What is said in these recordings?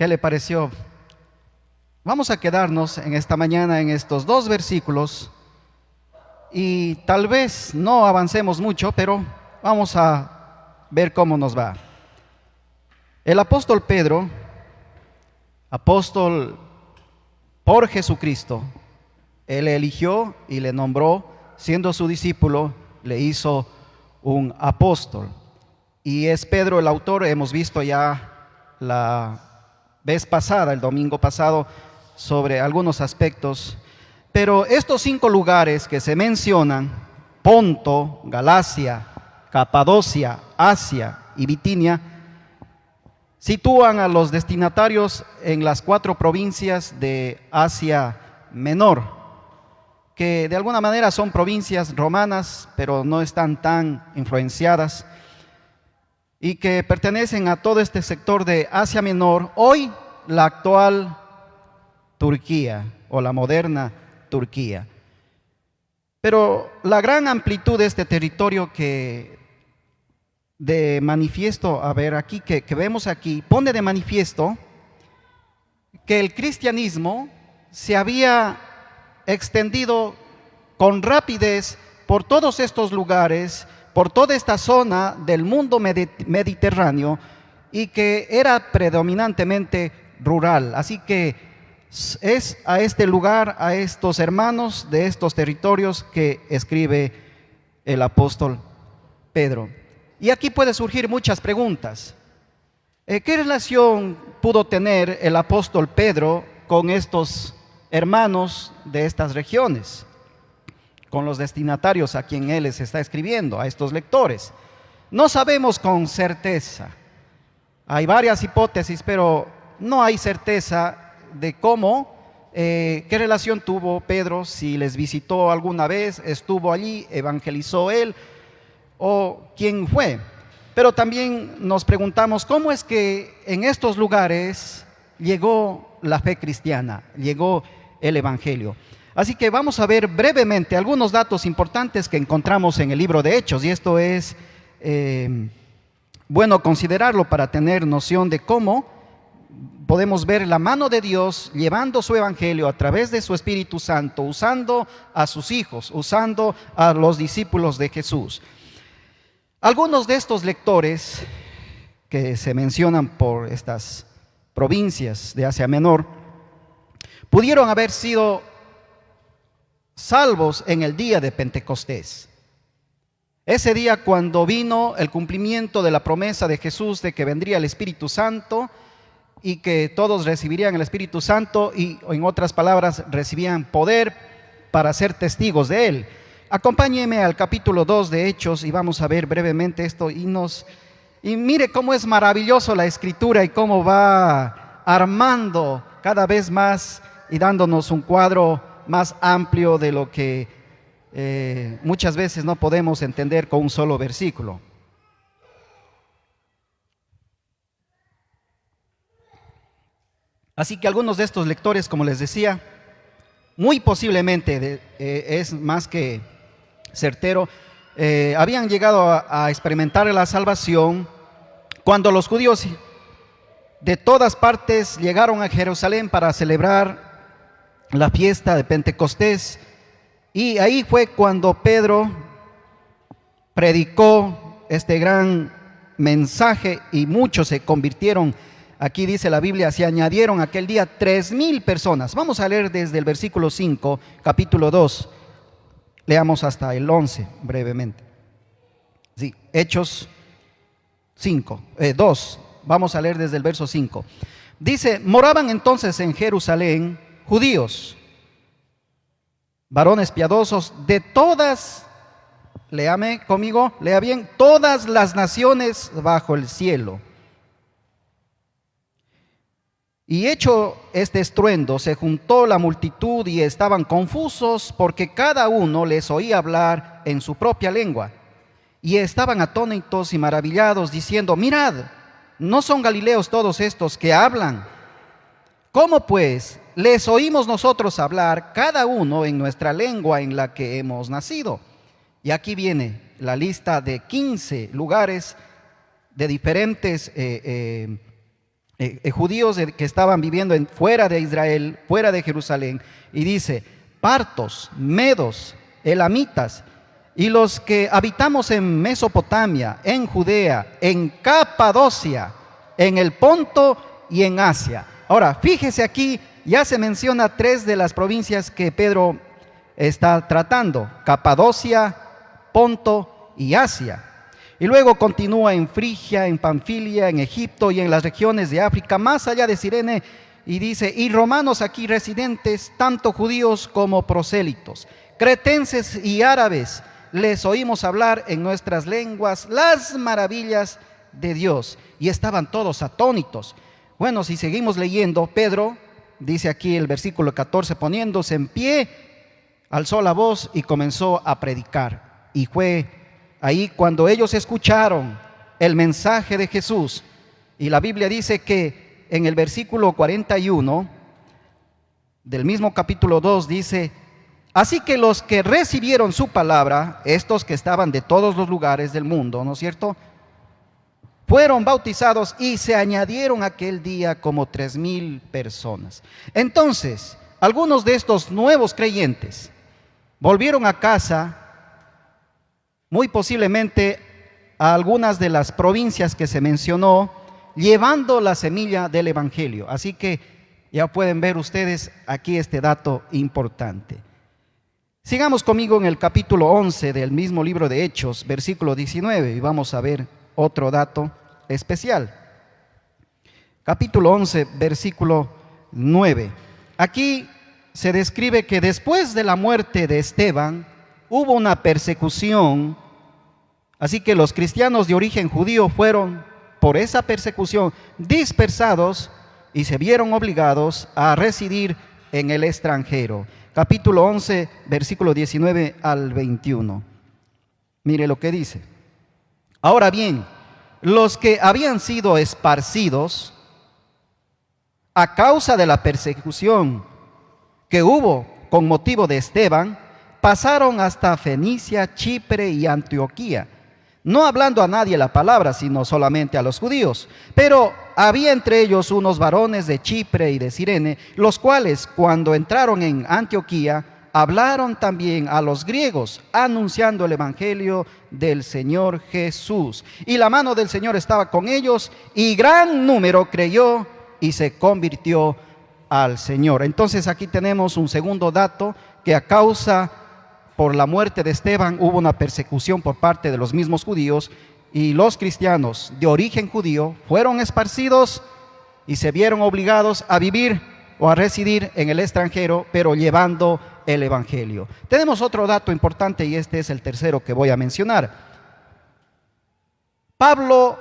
¿Qué le pareció? Vamos a quedarnos en esta mañana en estos dos versículos y tal vez no avancemos mucho, pero vamos a ver cómo nos va. El apóstol Pedro, apóstol por Jesucristo, él le eligió y le nombró, siendo su discípulo, le hizo un apóstol. Y es Pedro el autor, hemos visto ya la vez pasada, el domingo pasado, sobre algunos aspectos. Pero estos 5 lugares que se mencionan, Ponto, Galacia, Capadocia, Asia y Bitinia, sitúan a los destinatarios en las 4 provincias de Asia Menor, que de alguna manera son provincias romanas, pero no están tan influenciadas, y que pertenecen a todo este sector de Asia Menor, hoy la actual Turquía o la moderna Turquía. Pero la gran amplitud de este territorio que de manifiesto, a ver aquí, que vemos aquí, pone de manifiesto que el cristianismo se había extendido con rapidez por todos estos lugares, por toda esta zona del mundo mediterráneo, y que era predominantemente rural. Así que es a este lugar, a estos hermanos de estos territorios que escribe el apóstol Pedro. Y aquí puede surgir muchas preguntas. ¿Qué relación pudo tener el apóstol Pedro con estos hermanos de estas regiones, con los destinatarios a quien él les está escribiendo, a estos lectores? No sabemos con certeza. Hay varias hipótesis, pero no hay certeza de cómo, qué relación tuvo Pedro, si les visitó alguna vez, estuvo allí, evangelizó él, o quién fue. Pero también nos preguntamos cómo es que en estos lugares llegó la fe cristiana, llegó el evangelio. Así que vamos a ver brevemente algunos datos importantes que encontramos en el libro de Hechos, y esto es bueno considerarlo para tener noción de cómo podemos ver la mano de Dios llevando su evangelio a través de su Espíritu Santo, usando a sus hijos, usando a los discípulos de Jesús. Algunos de estos lectores que se mencionan por estas provincias de Asia Menor pudieron haber sido salvos en el día de Pentecostés. Ese día cuando vino el cumplimiento de la promesa de Jesús de que vendría el Espíritu Santo y que todos recibirían el Espíritu Santo y, en otras palabras, recibían poder para ser testigos de él. Acompáñeme al capítulo 2 de Hechos y vamos a ver brevemente esto y mire cómo es maravilloso la escritura y cómo va armando cada vez más y dándonos un cuadro más amplio de lo que muchas veces no podemos entender con un solo versículo. Así que algunos de estos lectores, como les decía, muy posiblemente es más que certero, habían llegado a experimentar la salvación cuando los judíos de todas partes llegaron a Jerusalén para celebrar la fiesta de Pentecostés, y ahí fue cuando Pedro predicó este gran mensaje y muchos se convirtieron. Aquí dice la Biblia, se añadieron aquel día 3,000 personas. Vamos a leer desde el versículo 5, capítulo 2. Leamos hasta el 11 brevemente. Sí, Hechos 2. Vamos a leer desde el verso 5. Dice: moraban entonces en Jerusalén judíos, varones piadosos de todas, léame conmigo, lea bien, todas las naciones bajo el cielo. Y hecho este estruendo, se juntó la multitud y estaban confusos porque cada uno les oía hablar en su propia lengua. Y estaban atónitos y maravillados, diciendo: mirad, ¿no son galileos todos estos que hablan? ¿Cómo pues les oímos nosotros hablar, cada uno en nuestra lengua en la que hemos nacido? Y aquí viene la lista de 15 lugares de diferentes judíos que estaban viviendo fuera de Israel, fuera de Jerusalén, y dice, partos, medos, elamitas, y los que habitamos en Mesopotamia, en Judea, en Capadocia, en el Ponto y en Asia. Ahora, fíjese aquí, ya se menciona 3 de las provincias que Pedro está tratando: Capadocia, Ponto y Asia. Y luego continúa en Frigia, en Panfilia, en Egipto y en las regiones de África, más allá de Cirene, y dice, y romanos aquí residentes, tanto judíos como prosélitos, cretenses y árabes, les oímos hablar en nuestras lenguas las maravillas de Dios. Y estaban todos atónitos. Bueno, si seguimos leyendo, Pedro, dice aquí el versículo 14, poniéndose en pie, alzó la voz y comenzó a predicar. Y fue ahí cuando ellos escucharon el mensaje de Jesús. Y la Biblia dice que en el versículo 41 del mismo capítulo 2 dice, así que los que recibieron su palabra, estos que estaban de todos los lugares del mundo, ¿no es cierto?, fueron bautizados y se añadieron aquel día como 3,000 personas. Entonces, algunos de estos nuevos creyentes volvieron a casa, muy posiblemente a algunas de las provincias que se mencionó, llevando la semilla del Evangelio. Así que ya pueden ver ustedes aquí este dato importante. Sigamos conmigo en el capítulo 11 del mismo libro de Hechos, versículo 19, y vamos a ver otro dato especial. Capítulo 11, versículo 9. Aquí se describe que después de la muerte de Esteban hubo una persecución, así que los cristianos de origen judío fueron por esa persecución dispersados y se vieron obligados a residir en el extranjero. Capítulo 11, versículo 19 al 21. Mire lo que dice. Ahora bien, los que habían sido esparcidos a causa de la persecución que hubo con motivo de Esteban, pasaron hasta Fenicia, Chipre y Antioquía, no hablando a nadie la palabra, sino solamente a los judíos. Pero había entre ellos unos varones de Chipre y de Cirene, los cuales, cuando entraron en Antioquía, hablaron también a los griegos, anunciando el evangelio del Señor Jesús. Y la mano del Señor estaba con ellos, y gran número creyó y se convirtió al Señor. Entonces aquí tenemos un segundo dato, que a causa por la muerte de Esteban hubo una persecución por parte de los mismos judíos, y los cristianos de origen judío fueron esparcidos y se vieron obligados a vivir o a residir en el extranjero, pero llevando el evangelio. Tenemos otro dato importante, y este es el tercero que voy a mencionar. Pablo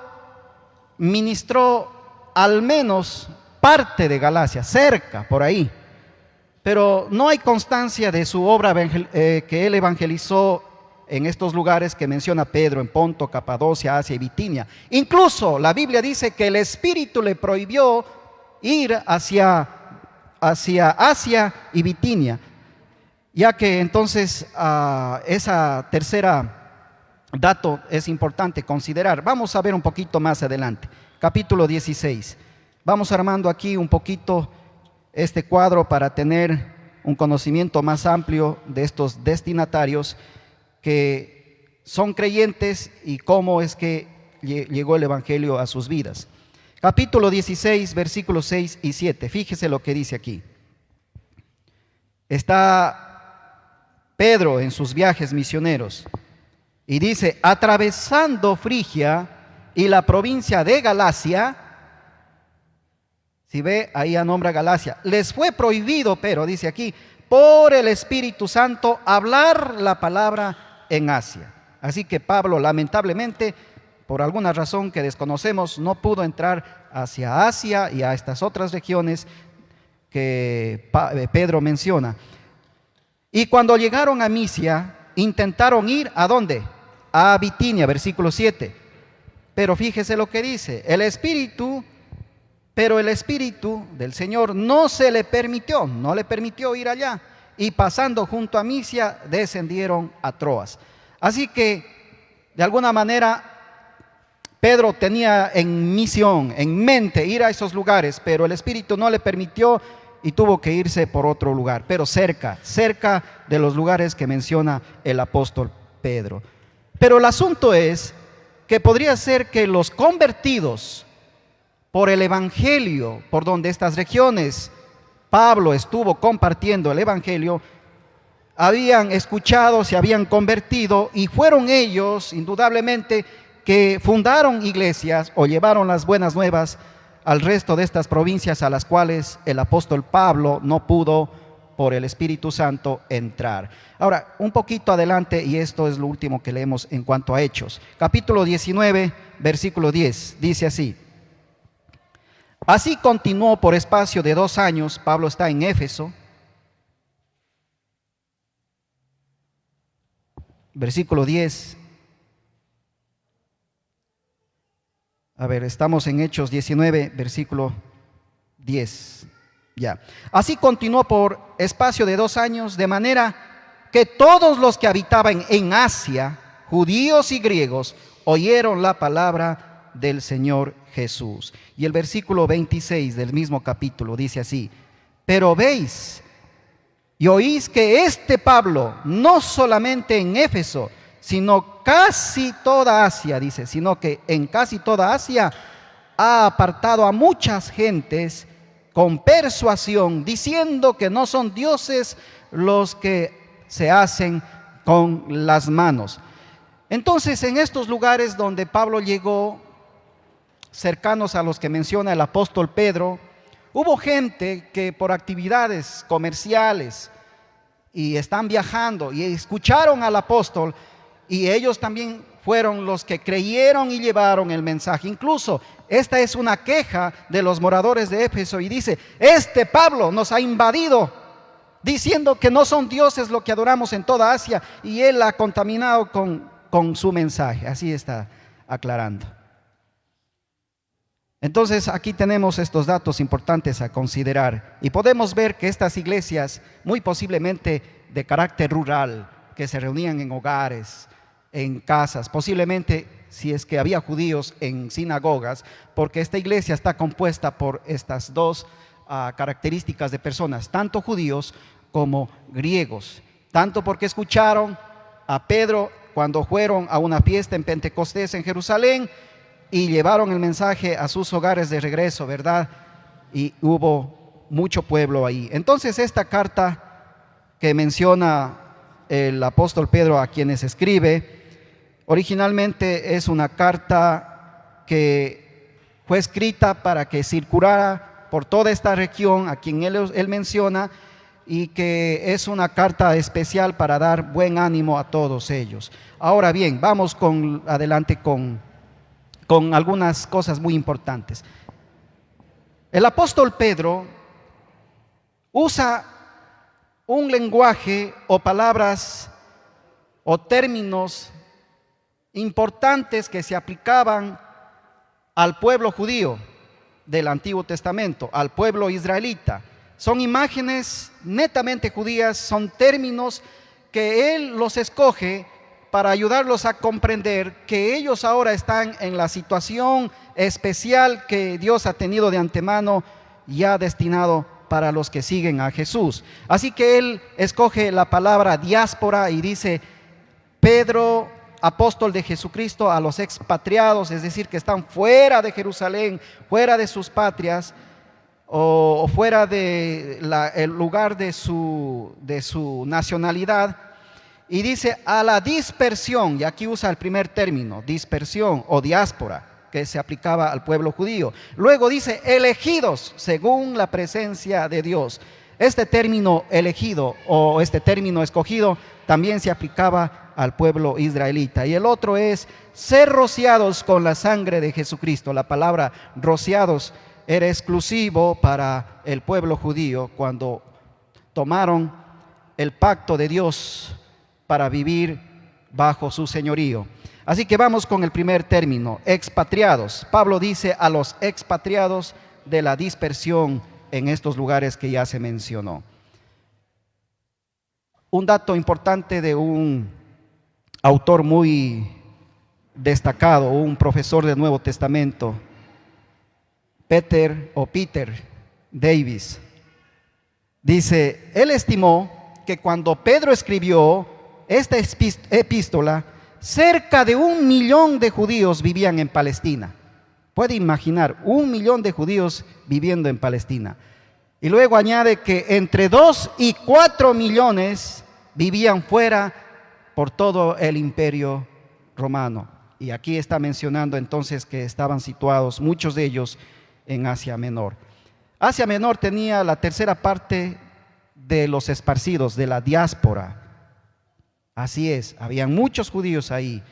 ministró al menos parte de Galacia, cerca, por ahí, pero no hay constancia de su obra que él evangelizó en estos lugares que menciona Pedro, en Ponto, Capadocia, Asia y Bitinia. Incluso la Biblia dice que el Espíritu le prohibió ir hacia Asia y Bitinia, ya que entonces esa tercera dato es importante considerar. Vamos a ver un poquito más adelante, capítulo 16. Vamos armando aquí un poquito este cuadro para tener un conocimiento más amplio de estos destinatarios que son creyentes y cómo es que llegó el evangelio a sus vidas. Capítulo 16, versículos 6 y 7. Fíjese lo que dice aquí. Está Pedro en sus viajes misioneros y dice, atravesando Frigia y la provincia de Galacia. Si ve, ahí nombra Galacia. Les fue prohibido, pero dice aquí, por el Espíritu Santo, hablar la palabra en Asia. Así que Pablo, lamentablemente, por alguna razón que desconocemos, no pudo entrar hacia Asia y a estas otras regiones que Pedro menciona. Y cuando llegaron a Misia, intentaron ir ¿a dónde? A Bitinia, versículo 7. Pero fíjese lo que dice, pero el Espíritu del Señor no le permitió ir allá. Y pasando junto a Misia, descendieron a Troas. Así que, de alguna manera, Pedro tenía en misión, en mente, ir a esos lugares, pero el Espíritu no le permitió y tuvo que irse por otro lugar, pero cerca de los lugares que menciona el apóstol Pedro. Pero el asunto es que podría ser que los convertidos por el Evangelio, por donde estas regiones Pablo estuvo compartiendo el Evangelio, habían escuchado, se habían convertido y fueron ellos, indudablemente, que fundaron iglesias o llevaron las buenas nuevas al resto de estas provincias a las cuales el apóstol Pablo no pudo por el Espíritu Santo entrar. Ahora, un poquito adelante, y esto es lo último que leemos en cuanto a Hechos. Capítulo 19, versículo 10, dice así: así continuó por espacio de 2 años, Pablo está en Éfeso, versículo 10. A ver, estamos en Hechos 19, versículo 10. Ya. Así continuó por espacio de 2 años, de manera que todos los que habitaban en Asia, judíos y griegos, oyeron la palabra del Señor Jesús. Y el versículo 26 del mismo capítulo dice así: pero veis y oís que este Pablo, no solamente en Éfeso, sino casi toda Asia, dice, sino que en casi toda Asia ha apartado a muchas gentes con persuasión, diciendo que no son dioses los que se hacen con las manos. Entonces, en estos lugares donde Pablo llegó, cercanos a los que menciona el apóstol Pedro, hubo gente que por actividades comerciales y están viajando y escucharon al apóstol, y ellos también fueron los que creyeron y llevaron el mensaje. Incluso esta es una queja de los moradores de Éfeso y dice: este Pablo nos ha invadido diciendo que no son dioses lo que adoramos en toda Asia, y él ha contaminado con su mensaje. Así está aclarando. Entonces aquí tenemos estos datos importantes a considerar, y podemos ver que estas iglesias, muy posiblemente de carácter rural, que se reunían en hogares, en casas, posiblemente si es que había judíos, en sinagogas, porque esta iglesia está compuesta por estas dos características de personas, tanto judíos como griegos, tanto porque escucharon a Pedro cuando fueron a una fiesta en Pentecostés en Jerusalén y llevaron el mensaje a sus hogares de regreso, ¿verdad? Y hubo mucho pueblo ahí. Entonces esta carta que menciona el apóstol Pedro a quienes escribe, originalmente es una carta que fue escrita para que circulara por toda esta región a quien él menciona, y que es una carta especial para dar buen ánimo a todos ellos. Ahora bien, vamos adelante con algunas cosas muy importantes. El apóstol Pedro usa un lenguaje o palabras o términos importantes que se aplicaban al pueblo judío del Antiguo Testamento, al pueblo israelita. Son imágenes netamente judías, son términos que él los escoge para ayudarlos a comprender que ellos ahora están en la situación especial que Dios ha tenido de antemano y ha destinado para los que siguen a Jesús. Así que él escoge la palabra diáspora y dice: Pedro, apóstol de Jesucristo, a los expatriados, es decir, que están fuera de Jerusalén, fuera de sus patrias o fuera del lugar de su nacionalidad. Y dice: a la dispersión, y aquí usa el primer término, dispersión o diáspora, que se aplicaba al pueblo judío. Luego dice: elegidos según la presencia de Dios. Este término elegido o este término escogido también se aplicaba al pueblo israelita. Y el otro es ser rociados con la sangre de Jesucristo. La palabra rociados era exclusivo para el pueblo judío cuando tomaron el pacto de Dios para vivir bajo su señorío. Así que vamos con el primer término, expatriados. Pablo dice a los expatriados de la dispersión en estos lugares que ya se mencionó. Un dato importante de un autor muy destacado, un profesor del Nuevo Testamento, Peter Davis, dice, él estimó que cuando Pedro escribió esta epístola, cerca de 1 millón de judíos vivían en Palestina. Puede imaginar, 1 millón de judíos viviendo en Palestina. Y luego añade que entre 2 y 4 millones vivían fuera por todo el imperio romano. Y aquí está mencionando entonces que estaban situados muchos de ellos en Asia Menor. Asia Menor tenía la tercera parte de los esparcidos, de la diáspora. Así es, habían muchos judíos ahí.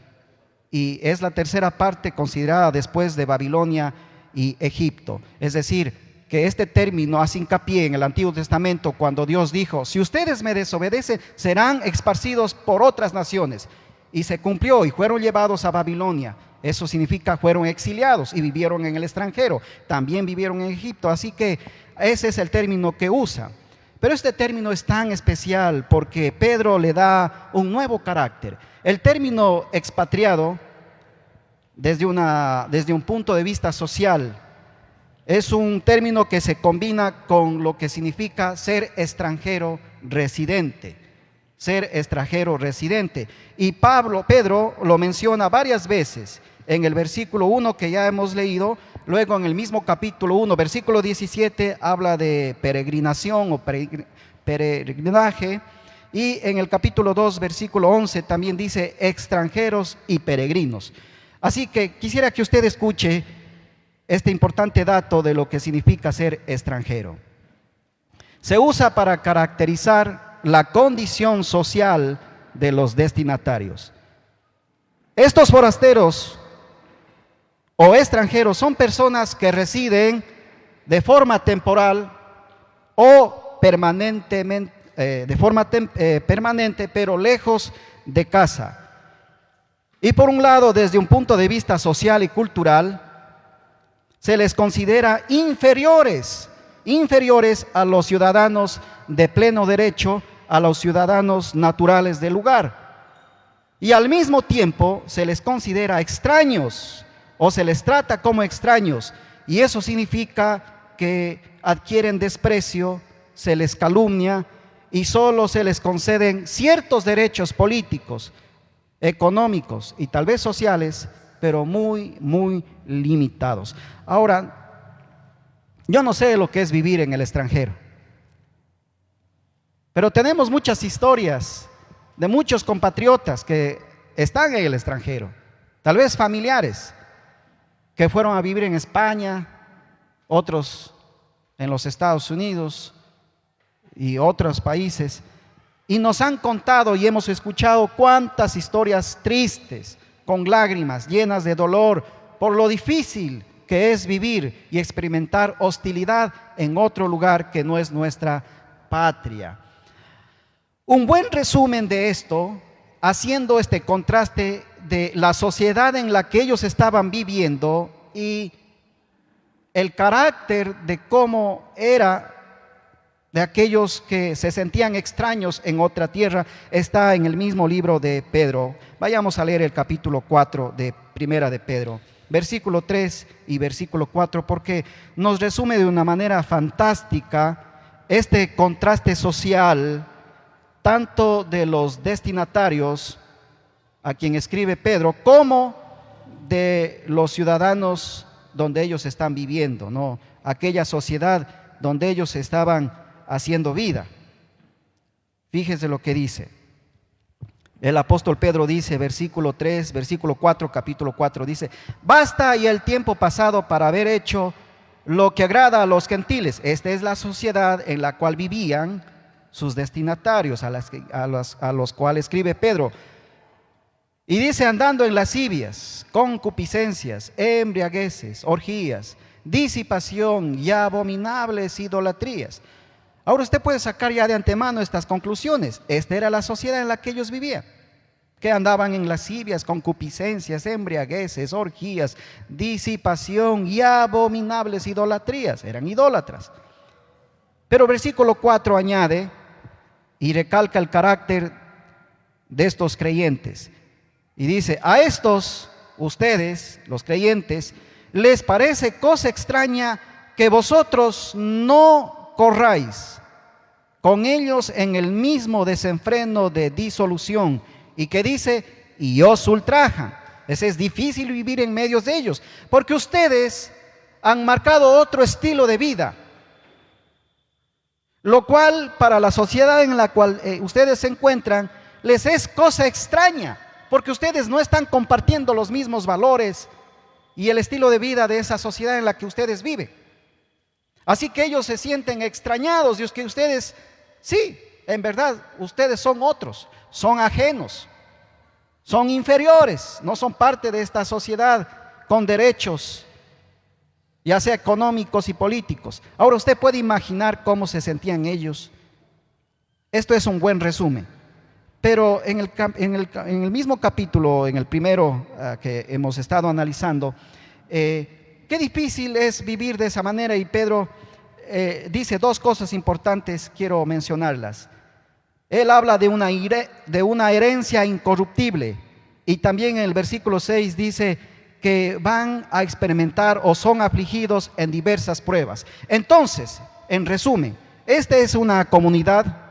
Y es la tercera parte considerada después de Babilonia y Egipto. Es decir, que este término hace hincapié en el Antiguo Testamento cuando Dios dijo, si ustedes me desobedecen, serán esparcidos por otras naciones. Y se cumplió y fueron llevados a Babilonia. Eso significa fueron exiliados y vivieron en el extranjero. También vivieron en Egipto. Así que ese es el término que usa. Pero este término es tan especial porque Pedro le da un nuevo carácter. El término expatriado, desde un punto de vista social, es un término que se combina con lo que significa ser extranjero residente. Ser extranjero residente. Y Pedro lo menciona varias veces en el versículo 1 que ya hemos leído. Luego en el mismo capítulo 1, versículo 17, habla de peregrinación o peregrinaje. Y en el capítulo 2, versículo 11, también dice extranjeros y peregrinos. Así que quisiera que usted escuche este importante dato de lo que significa ser extranjero. Se usa para caracterizar la condición social de los destinatarios. Estos forasteros o extranjeros son personas que residen de forma temporal o permanentemente, permanente, pero lejos de casa. Y por un lado, desde un punto de vista social y cultural, se les considera inferiores a los ciudadanos de pleno derecho, a los ciudadanos naturales del lugar. Y al mismo tiempo se les considera extraños o se les trata como extraños. Y eso significa que adquieren desprecio, se les calumnia y solo se les conceden ciertos derechos políticos, económicos y tal vez sociales, pero muy, muy limitados. Ahora, yo no sé lo que es vivir en el extranjero, pero tenemos muchas historias de muchos compatriotas que están en el extranjero, tal vez familiares, que fueron a vivir en España, otros en los Estados Unidos y otros países, y nos han contado y hemos escuchado cuántas historias tristes, con lágrimas, llenas de dolor, por lo difícil que es vivir y experimentar hostilidad en otro lugar que no es nuestra patria. Un buen resumen de esto, haciendo este contraste de la sociedad en la que ellos estaban viviendo y el carácter de cómo era de aquellos que se sentían extraños en otra tierra, está en el mismo libro de Pedro. Vayamos a leer el capítulo 4 de Primera de Pedro, versículo 3 y versículo 4, porque nos resume de una manera fantástica este contraste social, tanto de los destinatarios a quien escribe Pedro, como de los ciudadanos donde ellos están viviendo, ¿no? Aquella sociedad donde ellos estaban haciendo vida. Fíjese lo que dice. El apóstol Pedro dice, versículo 3, versículo 4, capítulo 4, dice: basta y el tiempo pasado para haber hecho lo que agrada a los gentiles. Esta es la sociedad en la cual vivían sus destinatarios, a los cuales escribe Pedro. Y dice: andando en lascivias, concupiscencias, embriagueces, orgías, disipación y abominables idolatrías. Ahora usted puede sacar ya de antemano estas conclusiones. Esta era la sociedad en la que ellos vivían, que andaban en lascivias, concupiscencias, embriagueces, orgías, disipación y abominables idolatrías. Eran idólatras. Pero versículo 4 añade y recalca el carácter de estos creyentes. Y dice: a estos ustedes, los creyentes, les parece cosa extraña que vosotros no corráis con ellos en el mismo desenfreno de disolución, y que dice, y os ultrajan. Es difícil vivir en medio de ellos, porque ustedes han marcado otro estilo de vida, lo cual para la sociedad en la cual ustedes se encuentran, les es cosa extraña, porque ustedes no están compartiendo los mismos valores y el estilo de vida de esa sociedad en la que ustedes viven. Así que ellos se sienten extrañados, y es que ustedes, sí, en verdad, ustedes son otros, son ajenos, son inferiores, no son parte de esta sociedad con derechos, ya sea económicos y políticos. Ahora usted puede imaginar cómo se sentían ellos. Esto es un buen resumen. Pero en el mismo capítulo, en el primero que hemos estado analizando, qué difícil es vivir de esa manera, y Pedro dice dos cosas importantes, quiero mencionarlas. Él habla de una herencia incorruptible, y también en el versículo 6 dice que van a experimentar o son afligidos en diversas pruebas. Entonces, en resumen, esta es una comunidad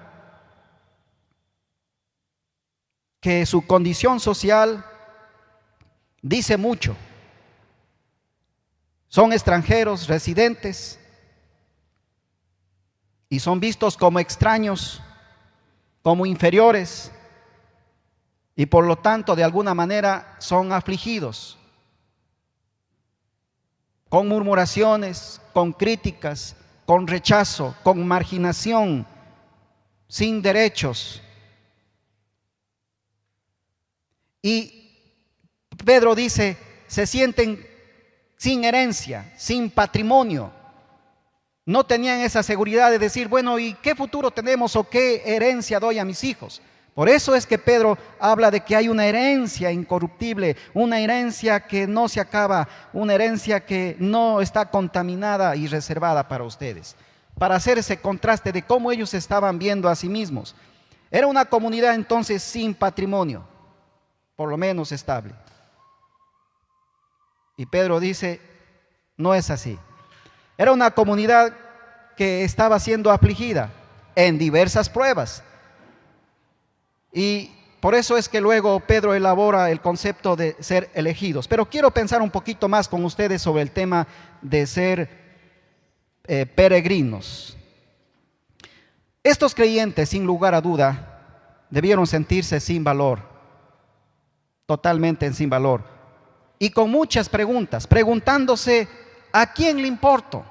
que su condición social dice mucho. Son extranjeros residentes y son vistos como extraños, como inferiores, y por lo tanto de alguna manera son afligidos con murmuraciones, con críticas, con rechazo, con marginación, sin derechos. Y Pedro dice, se sienten sin herencia, sin patrimonio. No tenían esa seguridad de decir, bueno, ¿y qué futuro tenemos o qué herencia doy a mis hijos? Por eso es que Pedro habla de que hay una herencia incorruptible, una herencia que no se acaba, una herencia que no está contaminada y reservada para ustedes, para hacer ese contraste de cómo ellos se estaban viendo a sí mismos. Era una comunidad entonces sin patrimonio, por lo menos estable. Y Pedro dice, no es así. Era una comunidad que estaba siendo afligida en diversas pruebas. Y por eso es que luego Pedro elabora el concepto de ser elegidos. Pero quiero pensar un poquito más con ustedes sobre el tema de ser peregrinos. Estos creyentes, sin lugar a duda, debieron sentirse sin valor, totalmente sin valor, y con muchas preguntas, preguntándose, ¿a quién le importo?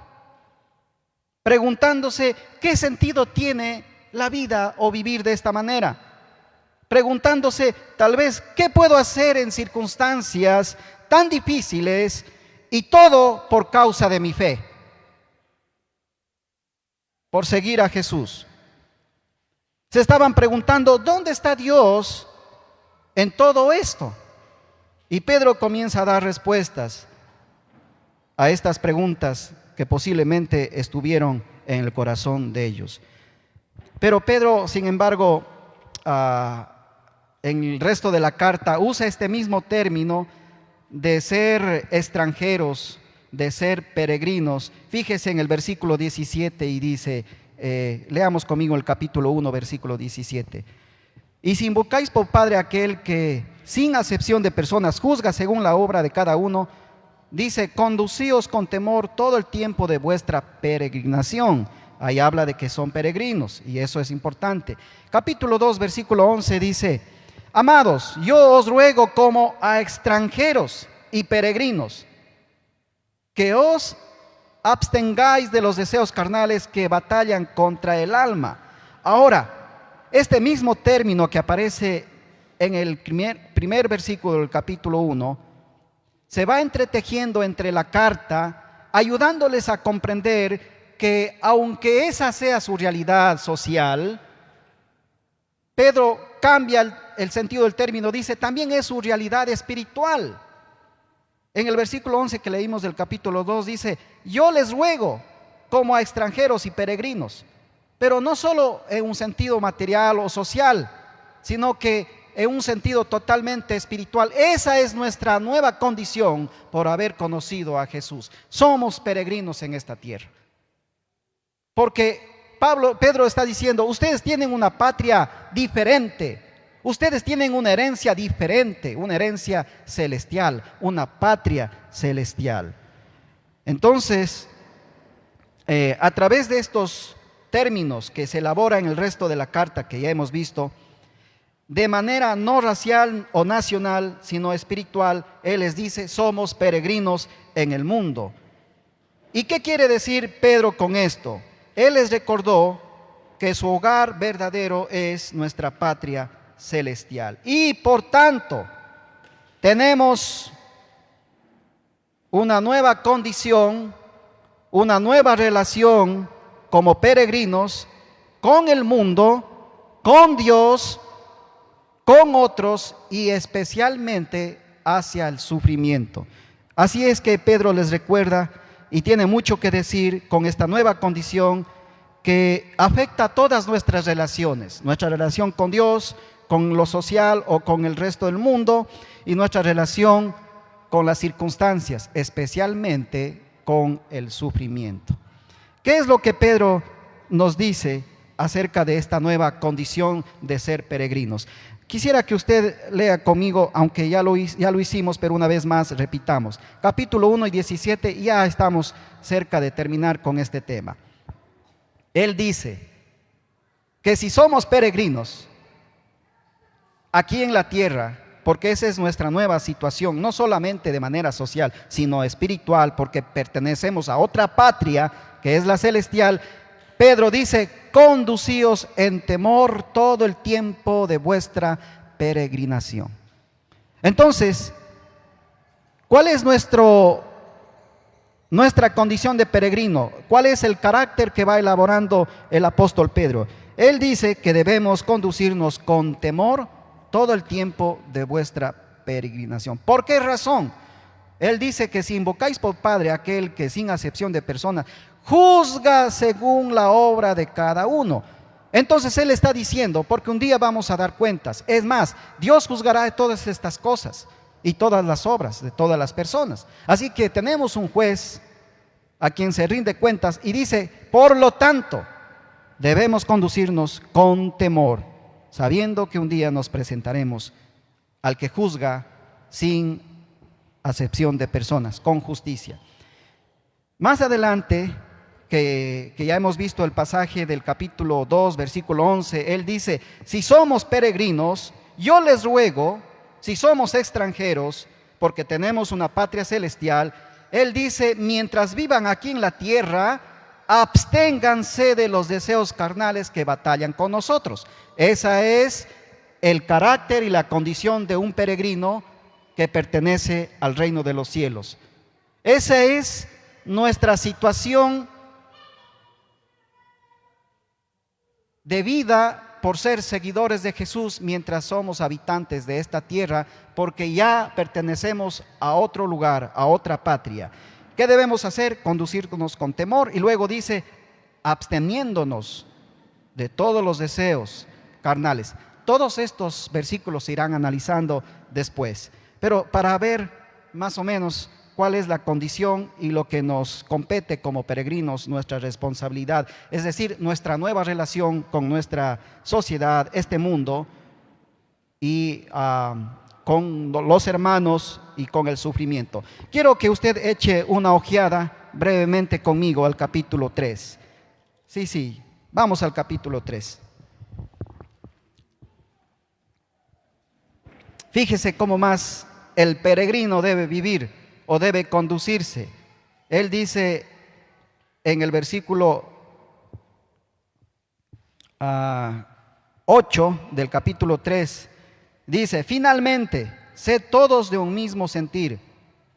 Preguntándose, ¿qué sentido tiene la vida o vivir de esta manera? Preguntándose, tal vez, ¿qué puedo hacer en circunstancias tan difíciles, y todo por causa de mi fe, por seguir a Jesús? Se estaban preguntando, ¿dónde está Dios en todo esto? Y Pedro comienza a dar respuestas a estas preguntas que posiblemente estuvieron en el corazón de ellos. Pero Pedro, sin embargo, en el resto de la carta usa este mismo término de ser extranjeros, de ser peregrinos. Fíjese en el versículo 17 y dice, leamos conmigo el capítulo 1, versículo 17. Y si invocáis por Padre aquel que sin acepción de personas juzga según la obra de cada uno, dice, conducíos con temor todo el tiempo de vuestra peregrinación. Ahí habla de que son peregrinos, y eso es importante. Capítulo 2, versículo 11 dice, amados, yo os ruego como a extranjeros y peregrinos, que os abstengáis de los deseos carnales que batallan contra el alma. Ahora, este mismo término que aparece en el primer versículo del capítulo 1, se va entretejiendo entre la carta, ayudándoles a comprender que aunque esa sea su realidad social, Pedro cambia el sentido del término, dice, también es su realidad espiritual. En el versículo 11 que leímos del capítulo 2 dice, yo les ruego como a extranjeros y peregrinos, pero no solo en un sentido material o social, sino que en un sentido totalmente espiritual. Esa es nuestra nueva condición por haber conocido a Jesús. Somos peregrinos en esta tierra. Porque Pedro está diciendo, ustedes tienen una patria diferente. Ustedes tienen una herencia diferente, una herencia celestial, una patria celestial. Entonces, a través de estos términos que se elabora en el resto de la carta que ya hemos visto, de manera no racial o nacional, sino espiritual, él les dice, somos peregrinos en el mundo. ¿Y qué quiere decir Pedro con esto? Él les recordó que su hogar verdadero es nuestra patria celestial. Y por tanto, tenemos una nueva condición, una nueva relación como peregrinos con el mundo, con Dios, con otros y especialmente hacia el sufrimiento. Así es que Pedro les recuerda y tiene mucho que decir con esta nueva condición que afecta a todas nuestras relaciones, nuestra relación con Dios, con lo social o con el resto del mundo y nuestra relación con las circunstancias, especialmente con el sufrimiento. ¿Qué es lo que Pedro nos dice acerca de esta nueva condición de ser peregrinos? Quisiera que usted lea conmigo, aunque ya lo hicimos, pero una vez más repitamos. Capítulo 1 y 17, ya estamos cerca de terminar con este tema. Él dice que si somos peregrinos aquí en la tierra, porque esa es nuestra nueva situación, no solamente de manera social, sino espiritual, porque pertenecemos a otra patria, que es la celestial, Pedro dice, conducíos en temor todo el tiempo de vuestra peregrinación. Entonces, ¿cuál es nuestra condición de peregrino? ¿Cuál es el carácter que va elaborando el apóstol Pedro? Él dice que debemos conducirnos con temor todo el tiempo de vuestra peregrinación. ¿Por qué razón? Él dice que si invocáis por Padre aquel que sin acepción de personas juzga según la obra de cada uno. Entonces él está diciendo, porque un día vamos a dar cuentas. Es más, Dios juzgará de todas estas cosas y todas las obras de todas las personas. Así que tenemos un juez a quien se rinde cuentas y dice, por lo tanto, debemos conducirnos con temor, sabiendo que un día nos presentaremos al que juzga sin acepción de personas, con justicia. Más adelante, que ya hemos visto el pasaje del capítulo 2, versículo 11, él dice, si somos peregrinos, yo les ruego, si somos extranjeros, porque tenemos una patria celestial, él dice, mientras vivan aquí en la tierra, absténganse de los deseos carnales que batallan con nosotros. Esa es el carácter y la condición de un peregrino que pertenece al reino de los cielos. Esa es nuestra situación de vida por ser seguidores de Jesús mientras somos habitantes de esta tierra, porque ya pertenecemos a otro lugar, a otra patria. ¿Qué debemos hacer? Conducirnos con temor. Y luego dice, absteniéndonos de todos los deseos carnales. Todos estos versículos se irán analizando después. Pero para ver más o menos cuál es la condición y lo que nos compete como peregrinos, nuestra responsabilidad, es decir, nuestra nueva relación con nuestra sociedad, este mundo, y con los hermanos y con el sufrimiento. Quiero que usted eche una ojeada brevemente conmigo al capítulo 3. Sí, vamos al capítulo 3. Fíjese cómo más el peregrino debe vivir o debe conducirse. Él dice en el versículo 8 del capítulo 3, dice, finalmente, sed todos de un mismo sentir,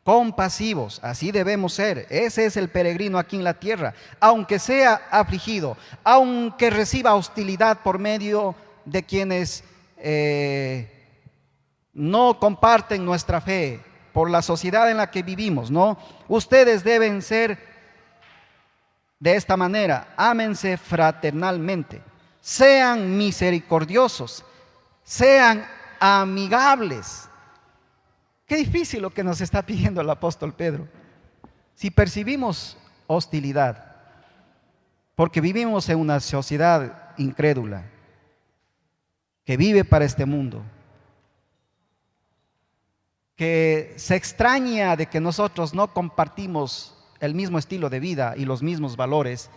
compasivos, así debemos ser. Ese es el peregrino aquí en la tierra, aunque sea afligido, aunque reciba hostilidad por medio de quienes no comparten nuestra fe, por la sociedad en la que vivimos, ¿no? Ustedes deben ser de esta manera, ámense fraternalmente, sean misericordiosos, sean amigables. Qué difícil lo que nos está pidiendo el apóstol Pedro. Si percibimos hostilidad, porque vivimos en una sociedad incrédula, que vive para este mundo, que se extraña de que nosotros no compartimos el mismo estilo de vida y los mismos valores,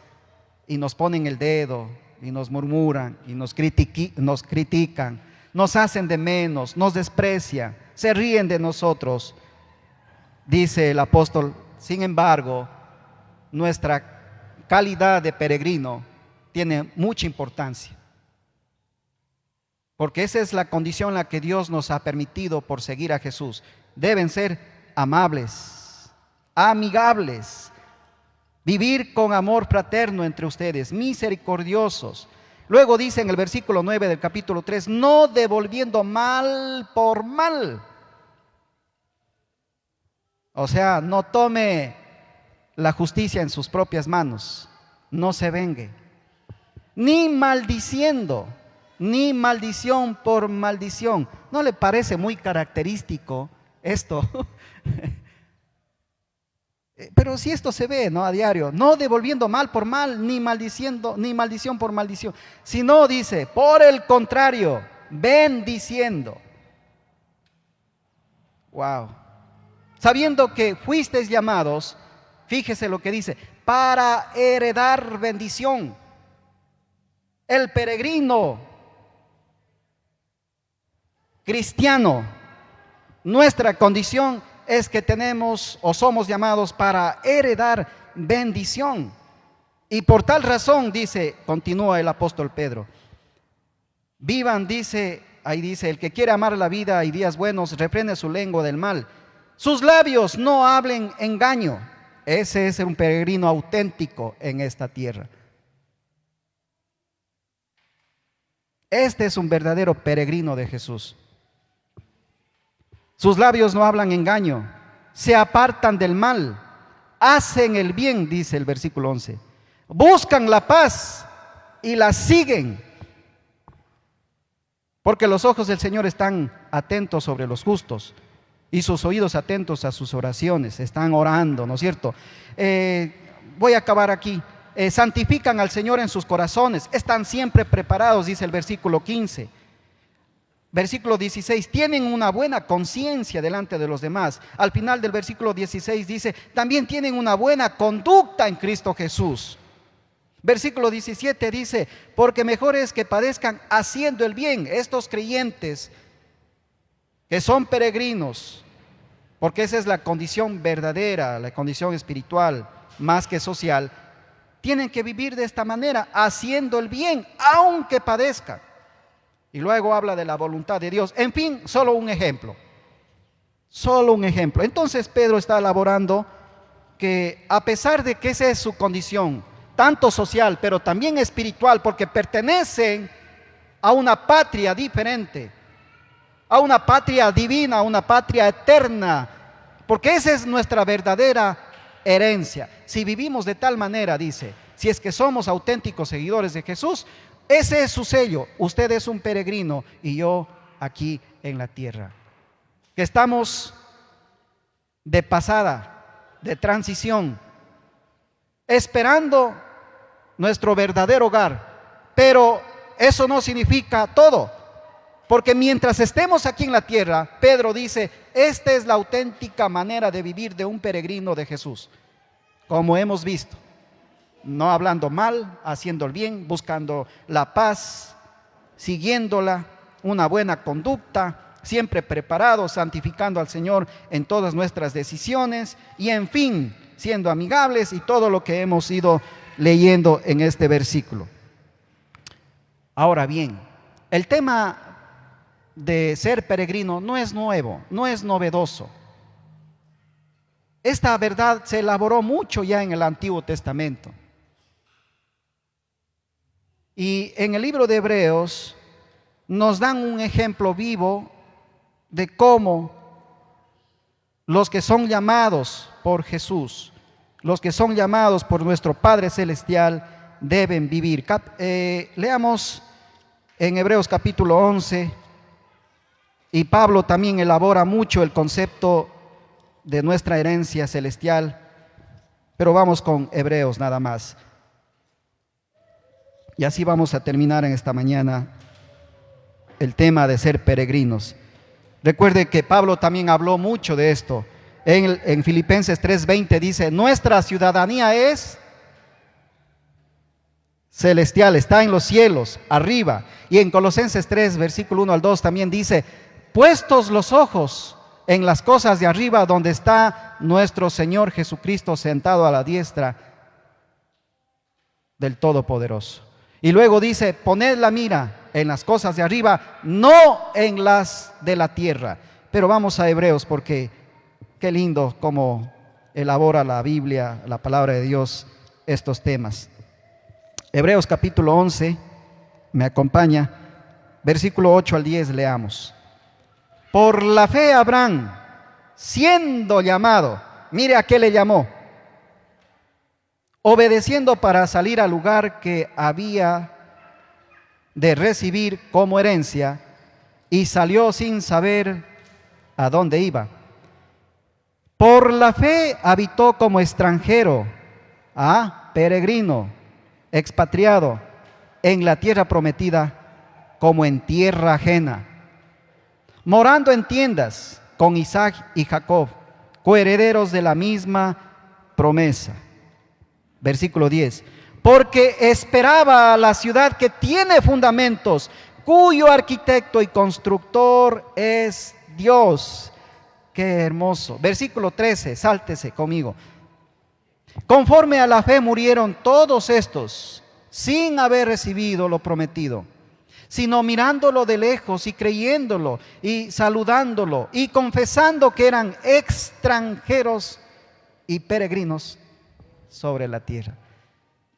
y nos ponen el dedo, y nos murmuran, y nos critican, nos hacen de menos, nos desprecian, se ríen de nosotros. Dice el apóstol, sin embargo, nuestra calidad de peregrino tiene mucha importancia, porque esa es la condición en la que Dios nos ha permitido por seguir a Jesús. Deben ser amables, amigables, vivir con amor fraterno entre ustedes, misericordiosos. Luego dice en el versículo 9 del capítulo 3, no devolviendo mal por mal. O sea, no tome la justicia en sus propias manos, no se vengue, ni maldiciendo, ni maldición por maldición. ¿No le parece muy característico esto? Pero si esto se ve, ¿no?, a diario, no devolviendo mal por mal, ni maldiciendo, ni maldición por maldición, sino dice, por el contrario, bendiciendo. Wow. Sabiendo que fuisteis llamados, fíjese lo que dice, para heredar bendición. El peregrino cristiano, nuestra condición es que tenemos o somos llamados para heredar bendición. Y por tal razón, dice, continúa el apóstol Pedro, vivan, dice, ahí dice, el que quiere amar la vida y días buenos, refrene su lengua del mal. Sus labios no hablen engaño. Ese es un peregrino auténtico en esta tierra. Este es un verdadero peregrino de Jesús. Sus labios no hablan engaño, se apartan del mal, hacen el bien, dice el versículo 11. Buscan la paz y la siguen, porque los ojos del Señor están atentos sobre los justos y sus oídos atentos a sus oraciones. Están orando, ¿no es cierto? Voy a acabar aquí. Santifican al Señor en sus corazones, están siempre preparados, dice el versículo 15. Versículo 16, tienen una buena conciencia delante de los demás. Al final del versículo 16 dice, también tienen una buena conducta en Cristo Jesús. Versículo 17 dice, porque mejor es que padezcan haciendo el bien. Estos creyentes que son peregrinos, porque esa es la condición verdadera, la condición espiritual, más que social, tienen que vivir de esta manera, haciendo el bien, aunque padezcan. Y luego habla de la voluntad de Dios. En fin, solo un ejemplo. Solo un ejemplo. Entonces Pedro está elaborando que a pesar de que esa es su condición, tanto social, pero también espiritual, porque pertenecen a una patria diferente, a una patria divina, a una patria eterna, porque esa es nuestra verdadera herencia. Si vivimos de tal manera, dice, si es que somos auténticos seguidores de Jesús, ese es su sello. Usted es un peregrino y yo aquí en la tierra. Que estamos de pasada, de transición, esperando nuestro verdadero hogar. Pero eso no significa todo, porque mientras estemos aquí en la tierra, Pedro dice, esta es la auténtica manera de vivir de un peregrino de Jesús, como hemos visto. No hablando mal, haciendo el bien, buscando la paz, siguiéndola, una buena conducta, siempre preparados, santificando al Señor en todas nuestras decisiones y en fin, siendo amigables y todo lo que hemos ido leyendo en este versículo. Ahora bien, el tema de ser peregrino no es nuevo, no es novedoso. Esta verdad se elaboró mucho ya en el Antiguo Testamento. Y en el libro de Hebreos nos dan un ejemplo vivo de cómo los que son llamados por Jesús, los que son llamados por nuestro Padre Celestial, deben vivir. Leamos en Hebreos capítulo 11, Y Pablo también elabora mucho el concepto de nuestra herencia celestial, pero vamos con Hebreos nada más. Y así vamos a terminar en esta mañana el tema de ser peregrinos. Recuerde que Pablo también habló mucho de esto. En Filipenses 3:20 dice, nuestra ciudadanía es celestial, está en los cielos, arriba. Y en Colosenses 3, versículo 1 al 2 también dice, puestos los ojos en las cosas de arriba, donde está nuestro Señor Jesucristo sentado a la diestra del Todopoderoso. Y luego dice, poned la mira en las cosas de arriba, no en las de la tierra. Pero vamos a Hebreos, porque qué lindo cómo elabora la Biblia, la palabra de Dios, estos temas. Hebreos capítulo 11, me acompaña, versículo 8 al 10, leamos. Por la fe Abraham, siendo llamado, mire a qué le llamó, obedeciendo para salir al lugar que había de recibir como herencia, y salió sin saber a dónde iba. Por la fe habitó como extranjero, peregrino, expatriado, en la tierra prometida, como en tierra ajena, morando en tiendas con Isaac y Jacob, coherederos de la misma promesa. Versículo 10. Porque esperaba a la ciudad que tiene fundamentos, cuyo arquitecto y constructor es Dios. Qué hermoso. Versículo 13, sáltese conmigo. Conforme a la fe murieron todos estos, sin haber recibido lo prometido, sino mirándolo de lejos y creyéndolo y saludándolo y confesando que eran extranjeros y peregrinos sobre la tierra.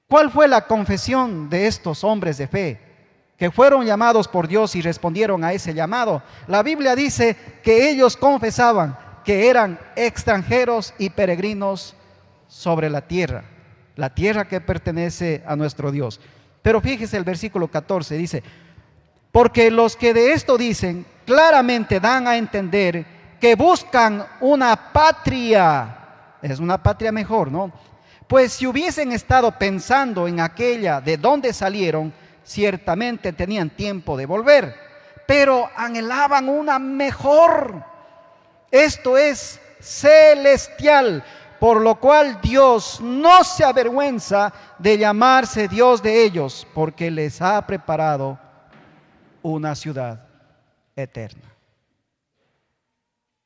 ¿Cuál fue la confesión de estos hombres de fe que fueron llamados por Dios y respondieron a ese llamado? La Biblia dice que ellos confesaban que eran extranjeros y peregrinos sobre la tierra que pertenece a nuestro Dios. Pero fíjese el versículo 14, dice, porque los que de esto dicen claramente dan a entender que buscan una patria, es una patria mejor, ¿no? Pues si hubiesen estado pensando en aquella de donde salieron, ciertamente tenían tiempo de volver, pero anhelaban una mejor, esto es celestial, por lo cual Dios no se avergüenza de llamarse Dios de ellos, porque les ha preparado una ciudad eterna.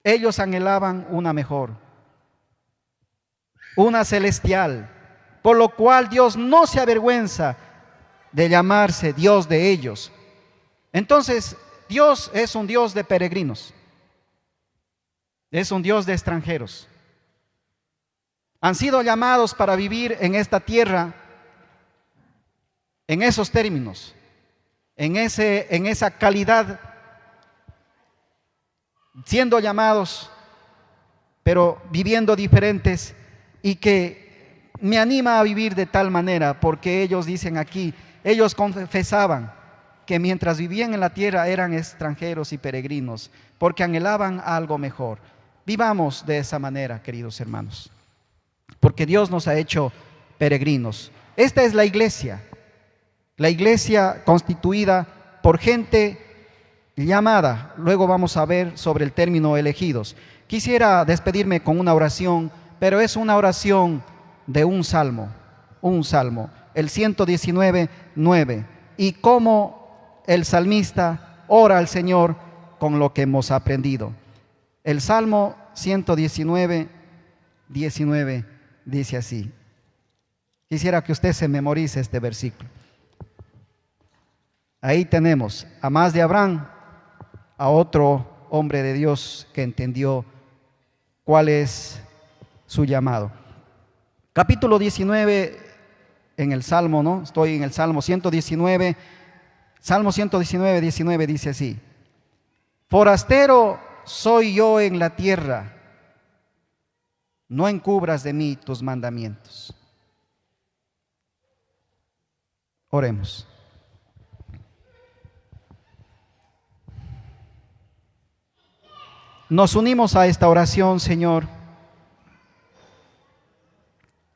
Ellos anhelaban una mejor, una celestial, por lo cual Dios no se avergüenza de llamarse Dios de ellos. Entonces, Dios es un Dios de peregrinos, es un Dios de extranjeros. Han sido llamados para vivir en esta tierra en esos términos, en esa calidad, siendo llamados, pero viviendo diferentes, y que me anima a vivir de tal manera, porque ellos dicen aquí, ellos confesaban que mientras vivían en la tierra eran extranjeros y peregrinos, porque anhelaban algo mejor. Vivamos de esa manera, queridos hermanos, porque Dios nos ha hecho peregrinos. Esta es la iglesia constituida por gente llamada. Luego vamos a ver sobre el término elegidos. Quisiera despedirme con una oración, pero es una oración de un salmo, el 119:9, y cómo el salmista ora al Señor con lo que hemos aprendido. El Salmo 119:19 dice así. Quisiera que usted se memorice este versículo. Ahí tenemos a más de Abraham, a otro hombre de Dios que entendió cuál es su llamado. Capítulo 19 en el Salmo, ¿no? Estoy en el Salmo 119. Salmo 119:19 dice así: forastero soy yo en la tierra, no encubras de mí tus mandamientos. Oremos. Nos unimos a esta oración, Señor.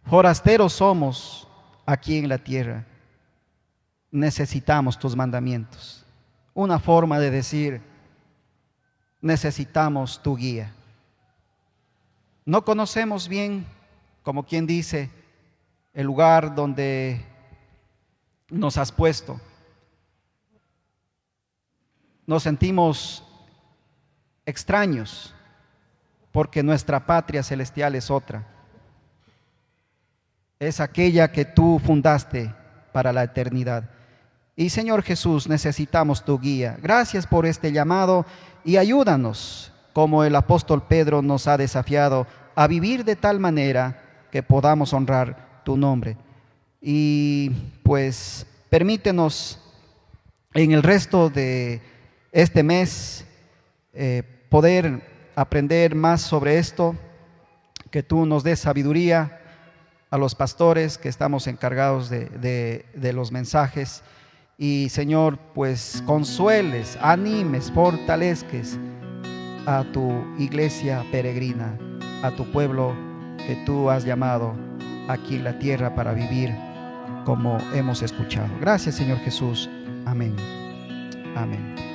Forasteros somos aquí en la tierra. Necesitamos tus mandamientos. Una forma de decir, necesitamos tu guía. No conocemos bien, como quien dice, el lugar donde nos has puesto. Nos sentimos extraños porque nuestra patria celestial es otra. Es aquella que tú fundaste para la eternidad. Y Señor Jesús, necesitamos tu guía. Gracias por este llamado y ayúdanos, como el apóstol Pedro nos ha desafiado, a vivir de tal manera que podamos honrar tu nombre. Y pues permítenos en el resto de este mes poder aprender más sobre esto, que tú nos des sabiduría a los pastores que estamos encargados de los mensajes. Y Señor, pues consueles, animes, fortalezques a tu iglesia peregrina, a tu pueblo que tú has llamado aquí en la tierra para vivir como hemos escuchado. Gracias, Señor Jesús. Amén. Amén.